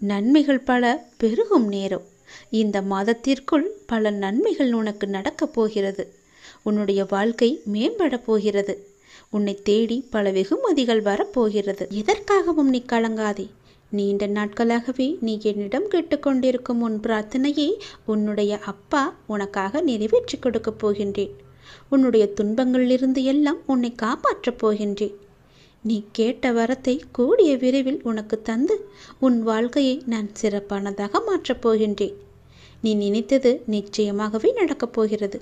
நன்மைகள் பல பெருகும் நேரம். இந்த மாதத்திற்குள் பல நன்மைகள் உனக்கு நடக்கப் போகிறது. உன்னுடைய வாழ்க்கை மேம்பட போகிறது. உன்னை தேடி பல வெகுமதிகள் வரப்போகிறது. எதற்காகவும் நீ கலங்காதே. நீண்ட நாட்களாகவே நீ என்னிடம் கேட்டுக்கொண்டிருக்கும் உன் பிரார்த்தனையை உன்னுடைய அப்பா உனக்காக நிறைவேற்றி கொடுக்கப் போகின்றேன். உன்னுடைய துன்பங்களிலிருந்து எல்லாம் உன்னை காப்பாற்றப் போகின்றேன். நீ கேட்ட வரத்தை கூடிய விரைவில் உனக்கு தந்து உன் வாழ்க்கையை நான் சிறப்பானதாக மாற்றப் போகின்றேன். நீ நினைத்தது நிச்சயமாகவே நடக்கப் போகிறது.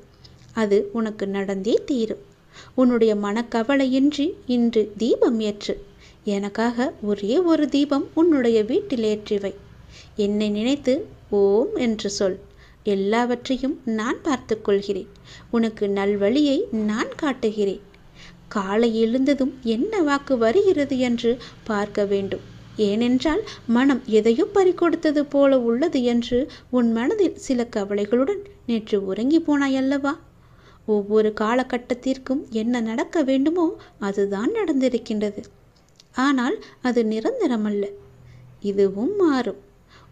அது உனக்கு நடந்தே தீரும். உன்னுடைய மனக்கவலையின்றி இன்று தீபம் ஏற்று. எனக்காக ஒரே ஒரு தீபம் உன்னுடைய வீட்டில் ஏற்றிவை. என்னை நினைத்து ஓம் என்று சொல். எல்லாவற்றையும் நான் பார்த்து கொள்கிறேன். உனக்கு நல்வழியை நான் காட்டுகிறேன். காலை எழுந்ததும் என்ன வாக்கு வருகிறது என்று பார்க்க வேண்டும். ஏனென்றால் மனம் எதையோ பறிகொடுத்தது போல உள்ளது என்று உன் மனதில் சில கவலைகளுடன் நேற்று உறங்கி போனாயல்லவா? ஒவ்வொரு காலகட்டத்திற்கும் என்ன நடக்க வேண்டுமோ அதுதான் நடந்திருக்கின்றது. ஆனால் அது நிரந்தரமல்ல. இதுவும் மாறும்.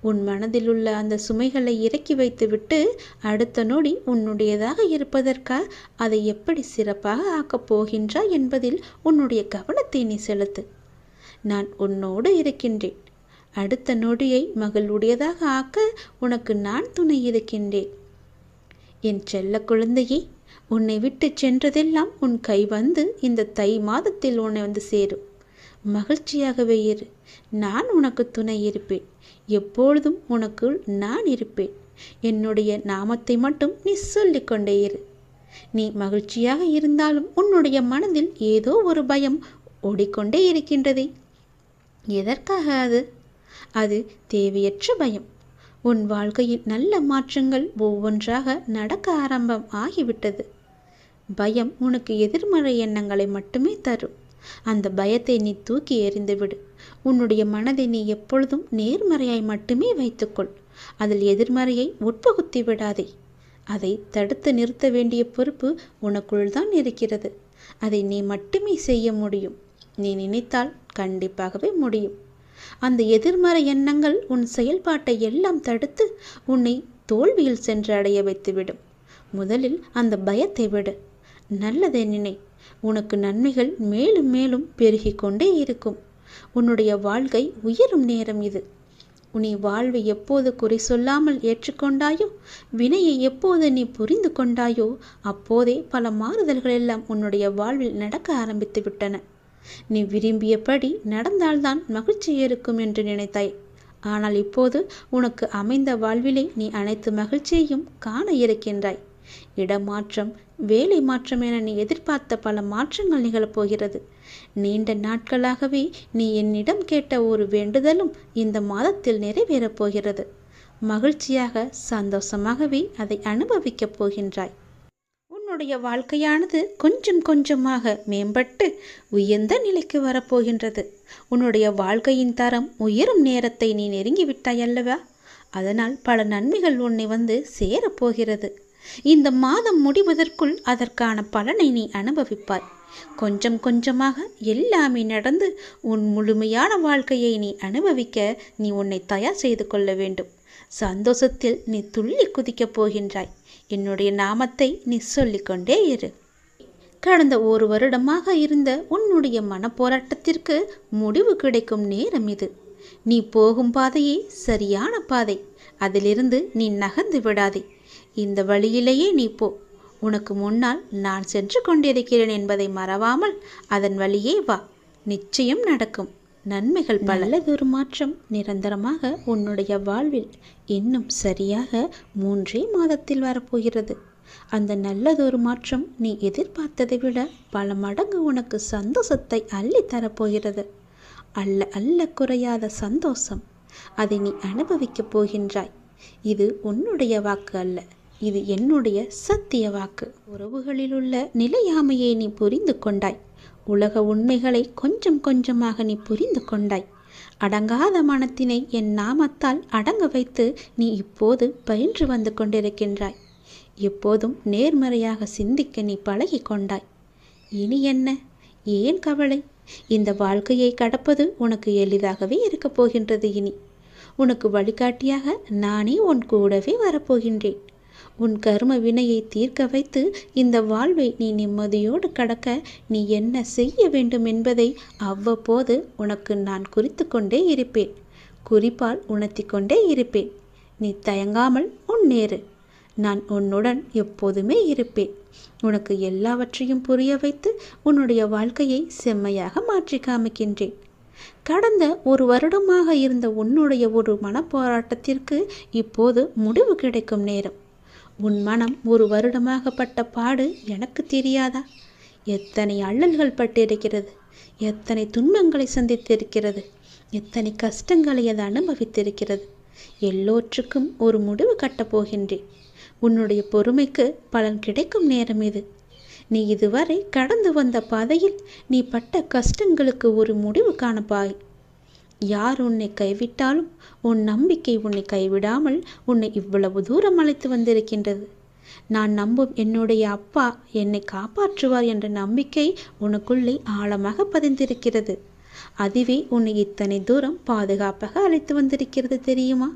உன் மனதில் உள்ள அந்த சுமைகளை இறக்கி வைத்துவிட்டு அடுத்த நொடி உன்னுடையதாக இருப்பதற்காக அதை எப்படி சிறப்பாக ஆக்கப் போகின்றாய் என்பதில் உன்னுடைய கவனத்தை நீ செலுத்து. நான் உன்னோடு இருக்கின்றேன். அடுத்த நொடியை மகளுடையதாக ஆக்க உனக்கு நான் துணை இருக்கின்றேன். என் செல்ல குழந்தையே, உன்னை விட்டு சென்றதெல்லாம் உன் கை வந்து இந்த தை மாதத்தில் உன்னை வந்து சேரும். மகிழ்ச்சியாகவே இரு. நான் உனக்கு துணை இருப்பேன். எப்பொழுதும் உனக்குள் நான் இருப்பேன். என்னுடைய நாமத்தை மட்டும் நீ சொல்லிக்கொண்டே இரு. நீ மகிழ்ச்சியாக இருந்தாலும் உன்னுடைய மனதில் ஏதோ ஒரு பயம் ஓடிக்கொண்டே இருக்கின்றதே. எதற்காக அது? அது தேவையற்ற பயம். உன் வாழ்க்கையில் நல்ல மாற்றங்கள் ஒவ்வொன்றாக நடக்க ஆரம்பம் ஆகிவிட்டது. பயம் உனக்கு எதிர்மறை எண்ணங்களை மட்டுமே தரும். அந்த பயத்தை நீ தூக்கி எறிந்துவிடு. உன்னுடைய மனதை நீ எப்பொழுதும் நேர்மறையாய் மட்டுமே வைத்துக்கொள். அதில் எதிர்மறையை உட்புகுத்தி விடாதே. அதை தடுத்து நிறுத்த வேண்டிய பொறுப்பு உனக்குள் தான் இருக்கிறது. அதை நீ மட்டுமே செய்ய முடியும். நீ நினைத்தால் கண்டிப்பாகவே முடியும். அந்த எதிர்மறை எண்ணங்கள் உன் செயல்பாட்டை எல்லாம் தடுத்து உன்னை தோல்வியில் சென்று அடைய வைத்துவிடும். முதலில் அந்த பயத்தை விடு. நல்லதை நினை. உனக்கு நன்மைகள் மேலும் மேலும் பெருகி கொண்டே இருக்கும். உன்னுடைய வாழ்க்கை உயரும் நேரம் இது. நீ வாழ்வை எப்போது குறை சொல்லாமல் ஏற்றுக்கொண்டாயோ, வினையை எப்போது நீ புரிந்து கொண்டாயோ, அப்போதே பல மாறுதல்கள் எல்லாம் உன்னுடைய வாழ்வில் நடக்க ஆரம்பித்து விட்டன. நீ விரும்பியபடி நடந்தால்தான் மகிழ்ச்சி இருக்கும் என்று நினைத்தாய். ஆனால் இப்போது உனக்கு அமைந்த வாழ்விலே நீ அனைத்து மகிழ்ச்சியையும் காண இருக்கின்றாய். இடமாற்றம், வேலை மாற்றம் என நீ எதிர்பார்த்த பல மாற்றங்கள் நிகழப்போகிறது. நீண்ட நாட்களாகவே நீ என்னிடம் கேட்ட ஒரு வேண்டுதலும் இந்த மாதத்தில் நிறைவேறப் போகிறது. மகிழ்ச்சியாக சந்தோஷமாகவே அதை அனுபவிக்கப் போகின்றாய். உன்னுடைய வாழ்க்கையானது கொஞ்சம் கொஞ்சமாக மேம்பட்டு உயர்ந்த நிலைக்கு வரப்போகின்றது. உன்னுடைய வாழ்க்கையின் தரம் உயரும் நேரத்தை நீ நெருங்கிவிட்டாய் அல்லவா? அதனால் பல நன்மைகள் உன்னை வந்து சேரப்போகிறது. இந்த மாதம் முடிவதற்குள் அதற்கான பலனை நீ அனுபவிப்பாய். கொஞ்சம் கொஞ்சமாக எல்லாமே நடந்து உன் முழுமையான வாழ்க்கையை நீ அனுபவிக்க நீ உன்னை தயார் செய்து கொள்ள வேண்டும். சந்தோஷத்தில் நீ துள்ளி குதிக்கப் போகின்றாய். என்னுடைய நாமத்தை நீ சொல்லிக்கொண்டே இரு. கடந்த ஒரு வருடமாக இருந்த உன்னுடைய மனப்போராட்டத்திற்கு முடிவு கிடைக்கும் நேரம் இது. நீ போகும் பாதையே சரியான பாதை. அதிலிருந்து நீ நகர்ந்து விடாதே. இந்த வழியிலேயே நீ போ. உனக்கு முன்னால் நான் சென்று கொண்டிருக்கிறேன் என்பதை மறவாமல் அதன் வழியே வா. நிச்சயம் நடக்கும். நன்மைகள் பல. நல்லதொரு மாற்றம் நிரந்தரமாக உன்னுடைய வாழ்வில் இன்னும் சரியாக 3 மாதத்தில் வரப்போகிறது. அந்த நல்லதொரு மாற்றம் நீ எதிர்பார்த்ததை விட பல மடங்கு உனக்கு சந்தோஷத்தை அள்ளி தரப்போகிறது. அல்ல அல்ல குறையாத சந்தோஷம். அதை நீ அனுபவிக்கப் போகின்றாய். இது உன்னுடைய வாக்கு அல்ல, இது என்னுடைய சத்திய வாக்கு. உறவுகளில் உள்ள நிலையாமையை நீ புரிந்து கொண்டாய். உலக உண்மைகளை கொஞ்சம் கொஞ்சமாக நீ புரிந்து கொண்டாய். அடங்காத மனத்தினை என் நாமத்தால் அடங்க வைத்து நீ இப்போது பயின்று வந்து கொண்டிருக்கின்றாய். எப்போதும் நேர்மறையாக சிந்திக்க நீ பழகி கொண்டாய். இனி என்ன? ஏன் கவலை? இந்த வாழ்க்கையை கடப்பது உனக்கு எளிதாகவே இருக்கப் போகின்றது. இனி உனக்கு வழிகாட்டியாக நானே உன் கூடவே வரப்போகின்றேன். உன் கர்ம வினையை தீர்க்க வைத்து இந்த வாழ்வை நீ நிம்மதியோடு கடக்க நீ என்ன செய்ய வேண்டும் என்பதை அவ்வப்போது உனக்கு நான் குறித்து கொண்டே இருப்பேன். குறிப்பால் உணர்த்தி கொண்டே இருப்பேன். நீ தயங்காமல் முன்னேறு. நான் உன்னுடன் எப்போதுமே இருப்பேன். உனக்கு எல்லாவற்றையும் புரிய வைத்து உன்னுடைய வாழ்க்கையை செம்மையாக மாற்றி காமிக்கின்றேன். கடந்த 1 வருடமாக இருந்த உன்னுடைய ஒரு மனப்போராட்டத்திற்கு இப்போது முடிவு கிடைக்கும் நேரம். உன் மனம் 1 வருடமாக பட்ட பாடு எனக்கு தெரியாதா? எத்தனை அல்லல்கள் பட்டிருக்கிறது, எத்தனை துன்பங்களை சந்தித்திருக்கிறது, எத்தனை கஷ்டங்களை அது அனுபவித்திருக்கிறது. எல்லோற்றுக்கும் ஒரு முடிவு கட்டப்போகின்றேன். உன்னுடைய பொறுமைக்கு பலன் கிடைக்கும் நேரம் இது. நீ இதுவரை கடந்து வந்த பாதையில் நீ பட்ட கஷ்டங்களுக்கு ஒரு முடிவு காணப்பாய். யார் உன்னை கைவிட்டாலும் உன் நம்பிக்கை உன்னை கைவிடாமல் உன்னை இவ்வளவு தூரம் அழைத்து வந்திருக்கின்றது. நான் நம்பும் என்னுடைய அப்பா என்னை காப்பாற்றுவார் என்ற நம்பிக்கை உனக்குள்ளே ஆழமாக பதிந்திருக்கிறது. அதுவே உன்னை இத்தனை தூரம் பாதுகாப்பாக அழைத்து வந்திருக்கிறது தெரியுமா?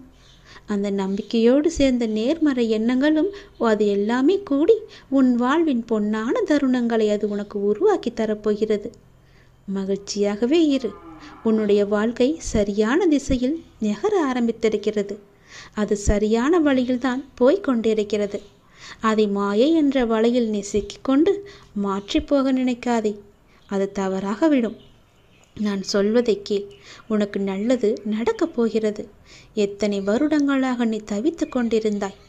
அந்த நம்பிக்கையோடு சேர்ந்த நேர்மறை எண்ணங்களும் அது எல்லாமே கூடி உன் வாழ்வின் பொன்னான தருணங்களை அது உனக்கு உருவாக்கி தரப்போகிறது. மகிழ்ச்சியாகவே இரு. உன்னுடைய வாழ்க்கை சரியான திசையில் நகர ஆரம்பித்திருக்கிறது. அது சரியான வழியில்தான் போய்கொண்டிருக்கிறது. அதை மாயை என்ற வலையில் நீ சிக்கிக்கொண்டு மாற்றி போக நினைக்காதே. அது தவறாக விடும். நான் சொல்வதை கேள். உனக்கு நல்லது நடக்கப் போகிறது. எத்தனை வருடங்களாக நீ தவித்து கொண்டிருந்தாய்.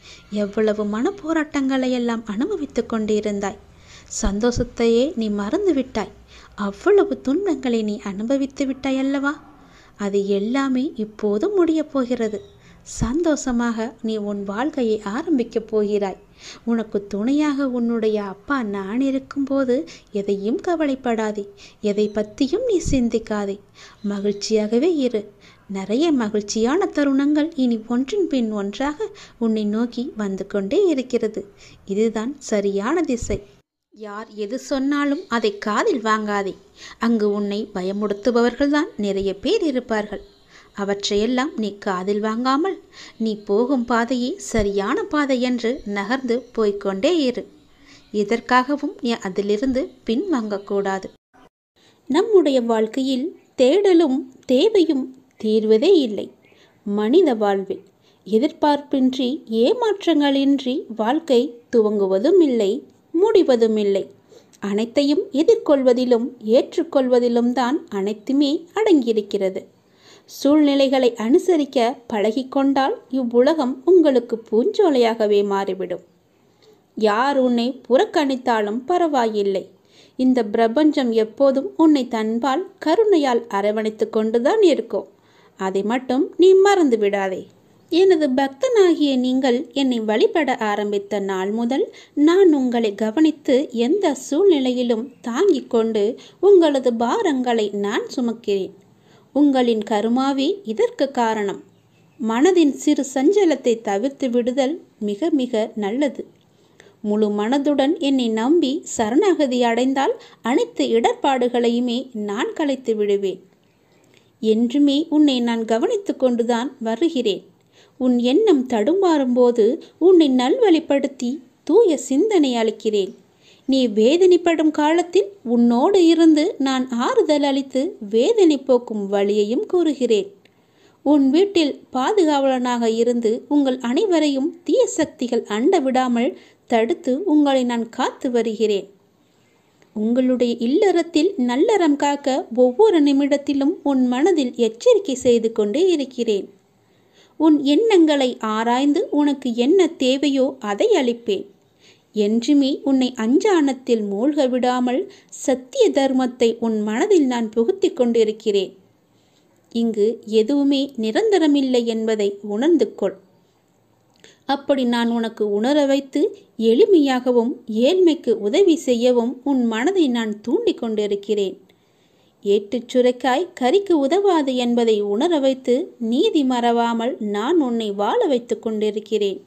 எவ்வளவு மனப்போராட்டங்களை எல்லாம் அனுபவித்து கொண்டிருந்தாய். சந்தோஷத்தையே நீ மறந்து விட்டாய். அவ்வளவு துன்பங்களை நீ அனுபவித்து விட்டாய் அல்லவா? அது எல்லாமே இப்போது முடியப் போகிறது. சந்தோஷமாக நீ உன் வாழ்க்கையை ஆரம்பிக்கப் போகிறாய். உனக்கு துணையாக உன்னுடைய அப்பா நான் இருக்கும்போது எதையும் கவலைப்படாதே. எதை பற்றியும் நீ சிந்திக்காதே. மகிழ்ச்சியாகவே இரு. நிறைய மகிழ்ச்சியான தருணங்கள் இனி ஒன்றின் பின் ஒன்றாக உன்னை நோக்கி வந்து கொண்டே இருக்கிறது. இதுதான் சரியான திசை. யார் எது சொன்னாலும் அதை காதில் வாங்காதே. அங்கு உன்னை பயமுறுத்துபவர்கள்தான் நிறைய பேர் இருப்பார்கள். அவற்றையெல்லாம் நீ காதில் வாங்காமல் நீ போகும் பாதையே சரியான பாதை என்று நகர்ந்து போய்கொண்டே இரு. இதற்காகவும் நீ அதிலிருந்து பின்வாங்கக்கூடாது. நம்முடைய வாழ்க்கையில் தேடலும் தேவையும் தீர்வதே இல்லை. மனித வாழ்வில் எதிர்பார்ப்பின்றி ஏமாற்றங்களின்றி வாழ்க்கை துவங்குவதும் இல்லை, முடிவதும் இல்லை. அனைத்தையும் எதிர்கொள்வதிலும் ஏற்றுக்கொள்வதிலும் தான் அனைத்துமே அடங்கியிருக்கிறது. சூழ்நிலைகளை அனுசரிக்க பழகிக்கொண்டால் இவ்வுலகம் உங்களுக்கு பூஞ்சோலையாகவே மாறிவிடும். யார் உன்னை புறக்கணித்தாலும் பரவாயில்லை. இந்த பிரபஞ்சம் எப்போதும் உன்னை தன்பால் கருணையால் அரவணைத்து கொண்டுதான் இருக்கும். அதை மட்டும் நீ மறந்து விடாதே. எனது பக்தனாகிய நீங்கள் என்னை வழிபட ஆரம்பித்த நாள் முதல் நான் உங்களை கவனித்து எந்த சூழ்நிலையிலும் தாங்கிக் கொண்டு உங்களது பாரங்களை நான் சுமக்கிறேன். உங்களின் கருமாவே இதற்கு காரணம். மனதின் சிறு சஞ்சலத்தை தவிர்த்து விடுதல் மிக மிக நல்லது. முழு மனதுடன் என்னை நம்பி சரணாகதி அடைந்தால் அனைத்து இடர்பாடுகளையுமே நான் கலைத்து விடுவேன். என்றுமே உன்னை நான் கவனித்து கொண்டுதான் வருகிறேன். உன் எண்ணம் தடுமாறும்போது உன்னை நல்வழிப்படுத்தி தூய சிந்தனை அளிக்கிறேன். நீ வேதனைப்படும் காலத்தில் உன்னோடு இருந்து நான் ஆறுதல் அளித்து வேதனை போக்கும் வழியையும் கூறுகிறேன். உன் வீட்டில் பாதுகாவலனாக இருந்து உங்கள் அனைவரையும் தீய சக்திகள் அண்ட விடாமல் தடுத்து உங்களை நான் காத்து வருகிறேன். உங்களுடைய இல்லறத்தில் நல்லறம் காக்க ஒவ்வொரு நிமிடத்திலும் உன் மனதில் எச்சரிக்கை செய்து கொண்டே இருக்கிறேன். உன் எண்ணங்களை ஆராய்ந்து உனக்கு என்ன தேவையோ அதை அளிப்பேன். என்றுமே உன்னை அஞ்ஞானத்தில் மூழ்க விடாமல் சத்திய தர்மத்தை உன் மனதில் நான் புகுத்தி கொண்டிருக்கிறேன். இங்கு எதுவுமே நிரந்தரமில்லை என்பதை உணர்ந்து கொள். அப்படி நான் உனக்கு உணர வைத்து எளிமையாகவும் ஏழ்மைக்கு உதவி செய்யவும் உன் மனதை நான் தூண்டி கொண்டிருக்கிறேன். ஏட்டுச் சுரைக்காய் கறிக்கு உதவாது என்பதை உணர வைத்து நீதி மறவாமல் நான் உன்னை வாழ வைத்து கொண்டிருக்கிறேன்.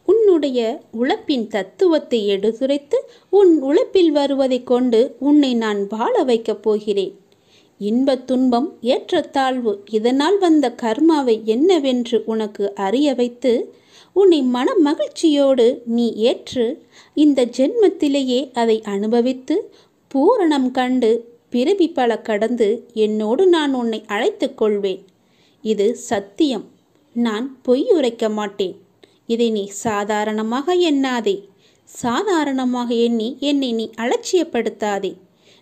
உன்னுடைய உழைப்பின் தத்துவத்தை எடுத்துரைத்து உன் உழைப்பில் வருவதை கொண்டு உன்னை நான் வாழ வைக்கப் போகிறேன். இன்பத் துன்பம் ஏற்றத்தாழ்வு இதனால் வந்த கர்மாவை என்னவென்று உனக்கு அறிய வைத்து உன்னை மன மகிழ்ச்சியோடு நீ ஏற்று இந்த ஜென்மத்திலேயே அதை அனுபவித்து பூரணம் கண்டு பிறவி பல கடந்து என்னோடு நான் உன்னை அழைத்து கொள்வேன். இது சத்தியம். நான் பொய் உரைக்க மாட்டேன். இதை நீ சாதாரணமாக எண்ணாதே. சாதாரணமாக எண்ணி என்னை நீ அலட்சியப்படுத்தாதே.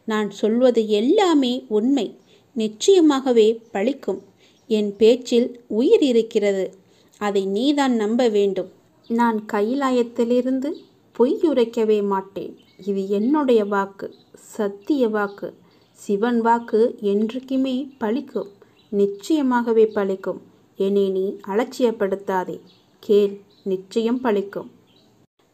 நான் சொல்வது எல்லாமே உண்மை. நிச்சயமாகவே பலிக்கும். என் பேச்சில் உயிர் இருக்கிறது. அதை நீதான் நம்ப வேண்டும். நான் கைலாயத்திலிருந்து பொய் உரைக்கவே மாட்டேன். இது என்னுடைய வாக்கு, சத்திய வாக்கு. சிவன் வாக்கு என்றைக்குமே பலிக்கும். நிச்சயமாகவே பலிக்கும். என்னை நீ அலட்சியப்படுத்தாதே. கேள், நிச்சயம் பலிக்கும்.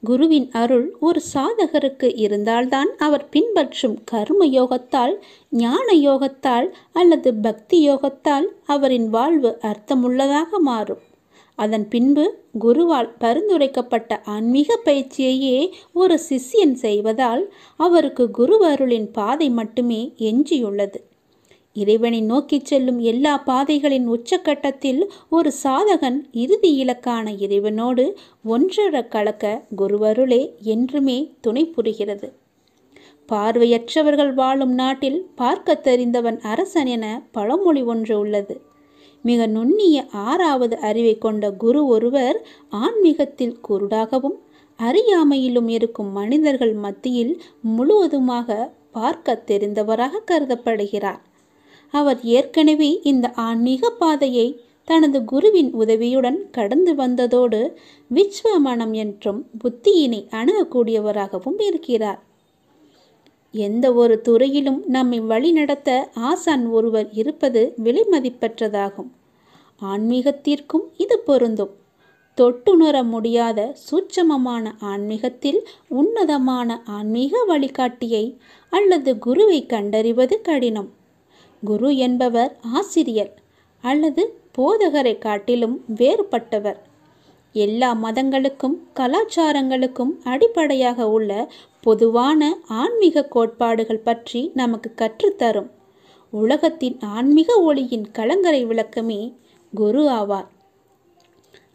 குருவின் அருள் ஒரு சாதகருக்கு இருந்தால்தான் அவர் பின்பற்றும் கர்ம யோகத்தால், ஞான யோகத்தால் அல்லது பக்தி யோகத்தால் அவரின் வாழ்வு அர்த்தமுள்ளதாக மாறும். அதன் பின்பு குருவால் பரிந்துரைக்கப்பட்ட ஆன்மீக பயிற்சியையே ஒரு சிஷ்யன் செய்வதால் அவருக்கு குரு அருளின் பாதை மட்டுமே எஞ்சியுள்ளது. இறைவனை நோக்கி செல்லும் எல்லா பாதைகளின் உச்சக்கட்டத்தில் ஒரு சாதகன் இறுதி இலக்கான இறைவனோடு ஒன்றர கலக்க குருவருளே என்றுமே துணை புரிகிறது. பார்வையற்றவர்கள் வாழும் நாட்டில் பார்க்க தெரிந்தவன் அரசன் என பழமொழி ஒன்று உள்ளது. மிக நுண்ணிய 6வது அறிவை கொண்ட குரு ஒருவர் ஆன்மீகத்தில் குருடாகவும் அறியாமையிலும் இருக்கும் மனிதர்கள் மத்தியில் முழுவதுமாக பார்க்க தெரிந்தவராக கருதப்படுகிறார். அவர் ஏற்கனவே இந்த ஆன்மீக பாதையை தனது குருவின் உதவியுடன் கடந்து வந்ததோடு விஸ்வமனம் என்றும் புத்தியினை அணுகக்கூடியவராகவும் இருக்கிறார். எந்த ஒரு துறையிலும் நம்மை வழிநடத்த ஆசான் ஒருவர் இருப்பது விலை மதிப்பற்றதாகும். ஆன்மீகத்திற்கும் இது பொருந்தும். தொட்டுணர முடியாத சூட்சமமான ஆன்மீகத்தில் உன்னதமான ஆன்மீக வழிகாட்டியை அல்லது குருவை கண்டறிவது கடினம். குரு என்பவர் ஆசிரியர் அல்லது போதகரை காட்டிலும் வேறுபட்டவர். எல்லா மதங்களுக்கும் கலாச்சாரங்களுக்கும் அடிப்படையாக உள்ள பொதுவான ஆன்மீக கோட்பாடுகள் பற்றி நமக்கு கற்றுத்தரும் உலகத்தின் ஆன்மீக ஒளியின் கலங்கரை விளக்கமே குரு ஆவார்.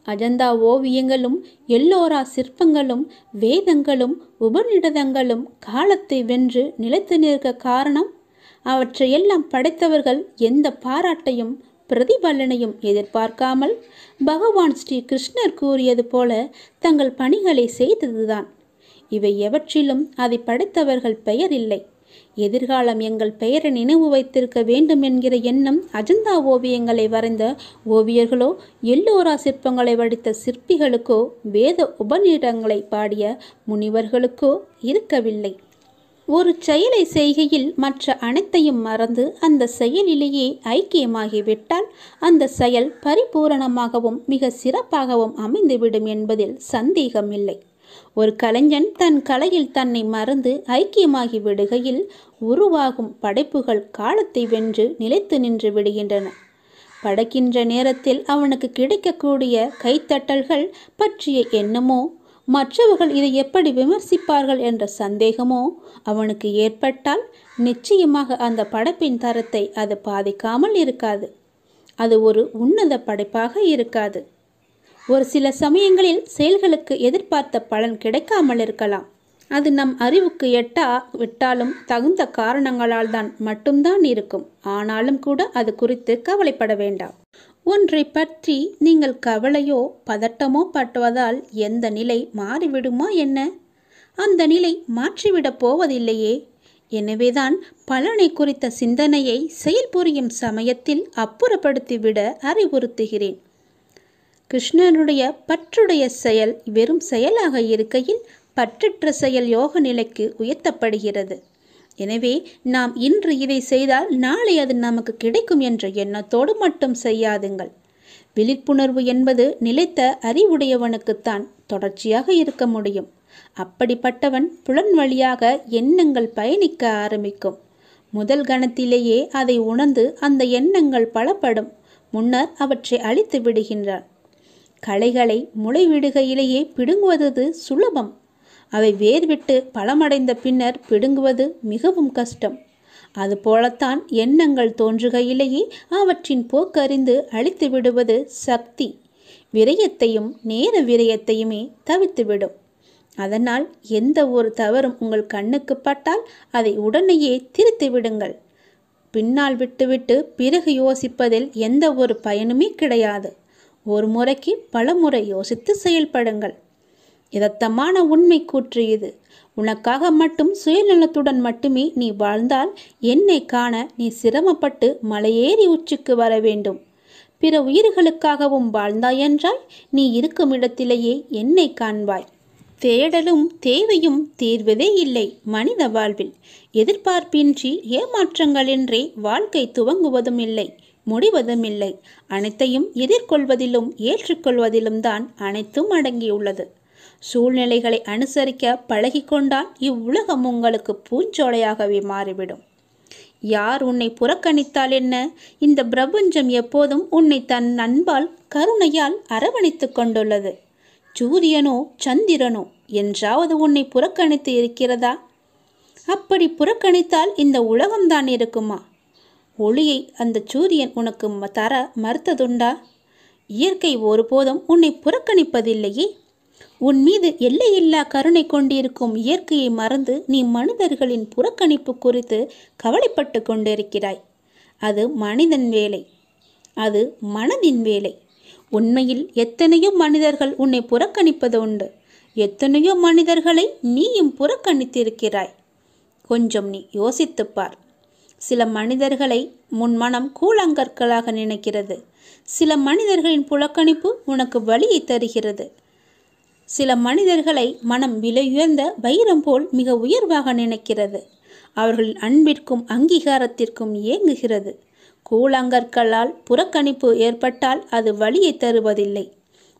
அஜந்தா ஓவியங்களும் எல்லோரா சிற்பங்களும் வேதங்களும் உபநிடதங்களும் காலத்தை வென்று நிலைத்து நிற்க காரணம், அவற்றையெல்லாம் படைத்தவர்கள் எந்த பாராட்டையும் பிரதிபலனையும் எதிர்பார்க்காமல் பகவான் ஸ்ரீ கிருஷ்ணர் கூறியது போல தங்கள் பணிகளை செய்ததுதான். இவை எவற்றிலும் அதை படைத்தவர்கள் பெயர் இல்லை. எதிர்காலம் எங்கள் பெயரை நினைவு வைத்திருக்க வேண்டும் என்கிற எண்ணம் அஜந்தா ஓவியங்களை வரைந்த ஓவியர்களோ எல்லோரா சிற்பங்களை வடித்த சிற்பிகளுக்கோ வேத உபநிடங்களை பாடிய முனிவர்களுக்கோ இருக்கவில்லை. ஒரு செயலை செய்கையில் மற்ற அனைத்தையும் மறந்து அந்த செயலிலேயே ஐக்கியமாகிவிட்டால் அந்த செயல் பரிபூரணமாகவும் மிக சிறப்பாகவும் அமைந்துவிடும் என்பதில் சந்தேகமில்லை. ஒரு கலைஞன் தன் கலையில் தன்னை மறந்து ஐக்கியமாகி விடுகையில் உருவாகும் படைப்புகள் காலத்தை வென்று நிலைத்து நின்று விடுகின்றன. படைக்கின்ற நேரத்தில் அவனுக்கு கிடைக்கக்கூடிய கைத்தட்டல்கள் பற்றிய எண்ணமோ, மற்றவர்கள் இதை எப்படி விமர்சிப்பார்கள் என்ற சந்தேகமோ அவனுக்கு ஏற்பட்டால் நிச்சயமாக அந்த படைப்பின் தரத்தை அது பாதிக்காமல் இருக்காது. அது ஒரு உன்னத படைப்பாக இருக்காது. ஒரு சில சமயங்களில் செயல்களுக்கு எதிர்பார்த்த பலன் கிடைக்காமல் இருக்கலாம். அது நம் அறிவுக்கு விட்டாலும் தகுந்த காரணங்களால் தான் மட்டும்தான் இருக்கும். ஆனாலும் கூட அது குறித்து கவலைப்பட வேண்டாம். ஒன்றை பற்றி நீங்கள் கவலையோ பதட்டமோ பட்டுவதால் எந்த நிலை மாறிவிடுமா என்ன? அந்த நிலை மாற்றிவிடப் போவதில்லையே. எனவேதான் பலனை குறித்த சிந்தனையை செயல்புரியும் சமயத்தில் அப்புறப்படுத்திவிட அறிவுறுத்துகிறேன். கிருஷ்ணனுடைய பற்றுடைய செயல் வெறும் செயலாக இருக்கையில் பற்றற்ற செயல் யோக நிலைக்கு உயர்த்தப்படுகிறது. எனவே நாம் இன்று இதை செய்தால் நாளை அது நமக்கு கிடைக்கும் என்ற எண்ணத்தோடு மட்டும் செய்யாதுங்கள். விழிப்புணர்வு என்பது நிலைத்த அறிவுடையவனுக்குத்தான் தொடர்ச்சியாக இருக்க முடியும். அப்படிப்பட்டவன் புலன் வழியாக எண்ணங்கள் பயணிக்க ஆரம்பிக்கும். முதல் கணத்திலேயே அதை உணர்ந்து அந்த எண்ணங்கள் பலப்படும் முன்னர் அவற்றை அழித்து விடுகின்றான். களைகளை முளைவிடுகையிலேயே பிடுங்குவது சுலபம். அவை வேர்விட்டு பலமடைந்த பின்னர் பிடுங்குவது மிகவும் கஷ்டம். அதுபோலத்தான் எண்ணங்கள் தோன்றுகையிலேயே அவற்றின் போக்கறிந்து அழித்து விடுவது சக்தி. விரயத்தையும் நேர விரயத்தையுமே தவிர்த்துவிடும். அதனால் எந்த ஒரு தவறும் உங்கள் கண்ணுக்கு பட்டால் அதை உடனேயே திருத்தி விடுங்கள். பின்னால் விட்டுவிட்டு பிறகு யோசிப்பதில் எந்த ஒரு பயனுமே கிடையாது. ஒரு முறைக்கு பல முறை யோசித்து செயல்படுங்கள். யதார்த்தமான உண்மை கூற்று இது. உனக்காக மட்டும் சுயநலத்துடன் மட்டுமே நீ வாழ்ந்தால் என்னை காண நீ சிரமப்பட்டு மலையேறி உச்சிக்கு வர வேண்டும். பிற உயிர்களுக்காகவும் வாழ்ந்தாயென்றால் நீ இருக்கும் இடத்திலேயே என்னை காண்பாய். தேடலும் தேவையும் தீர்வதே இல்லை மனித வாழ்வில். எதிர்பார்ப்பின்றி ஏமாற்றங்களின்றி வாழ்க்கை துவங்குவதும் இல்லை, முடிவதும் இல்லை. அனைத்தையும் எதிர்கொள்வதிலும் ஏற்றுக்கொள்வதிலும் தான் அனைத்தும் அடங்கியுள்ளது. சூழ்நிலைகளை அனுசரிக்க பழகிக்கொண்டால் இவ்வுலகம் உங்களுக்கு பூஞ்சோலையாகவே மாறிவிடும். யார் உன்னை புறக்கணித்தால் என்ன? இந்த பிரபஞ்சம் எப்போதும் உன்னை தன் அன்பால் கருணையால் அரவணைத்து கொண்டுள்ளது. சூரியனோ சந்திரனோ என்றாவது உன்னை புறக்கணித்து இருக்கிறதா? அப்படி புறக்கணித்தால் இந்த உலகம்தான் இருக்குமா? ஒளியை அந்த சூரியன் உனக்கு தர மறுத்ததுண்டா? இயற்கை ஒருபோதும் உன்னை புறக்கணிப்பதில்லையே. உன் மீது எல்லையில்லா கருணை கொண்டிருக்கும் இயற்கையை மறந்து நீ மனிதர்களின் புறக்கணிப்பு குறித்து கவலைப்பட்டு கொண்டிருக்கிறாய். அது மனிதன் வேலை, அது மனதின் வேலை. உண்மையில் எத்தனையோ மனிதர்கள் உன்னை புறக்கணிப்பது உண்டு. எத்தனையோ மனிதர்களை நீயும் புறக்கணித்திருக்கிறாய். கொஞ்சம் நீ யோசித்துப்பார். சில மனிதர்களை உன் மனம் கூழாங்கற்களாக நினைக்கிறது. சில மனிதர்களின் புறக்கணிப்பு உனக்கு வலியை தருகிறது. சில மனிதர்களை மனம் விலையுயர்ந்த வைரம் போல் மிக உயர்வாக நினைக்கிறது. அவர்களின் அன்பிற்கும் அங்கீகாரத்திற்கும் ஏங்குகிறது. கூழாங்கற்களால் புறக்கணிப்பு ஏற்பட்டால் அது வலியை தருவதில்லை.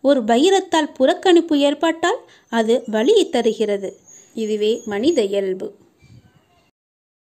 ஒரு வைரத்தால் புறக்கணிப்பு ஏற்பட்டால் அது வலியை தருகிறது. இதுவே மனித இயல்பு.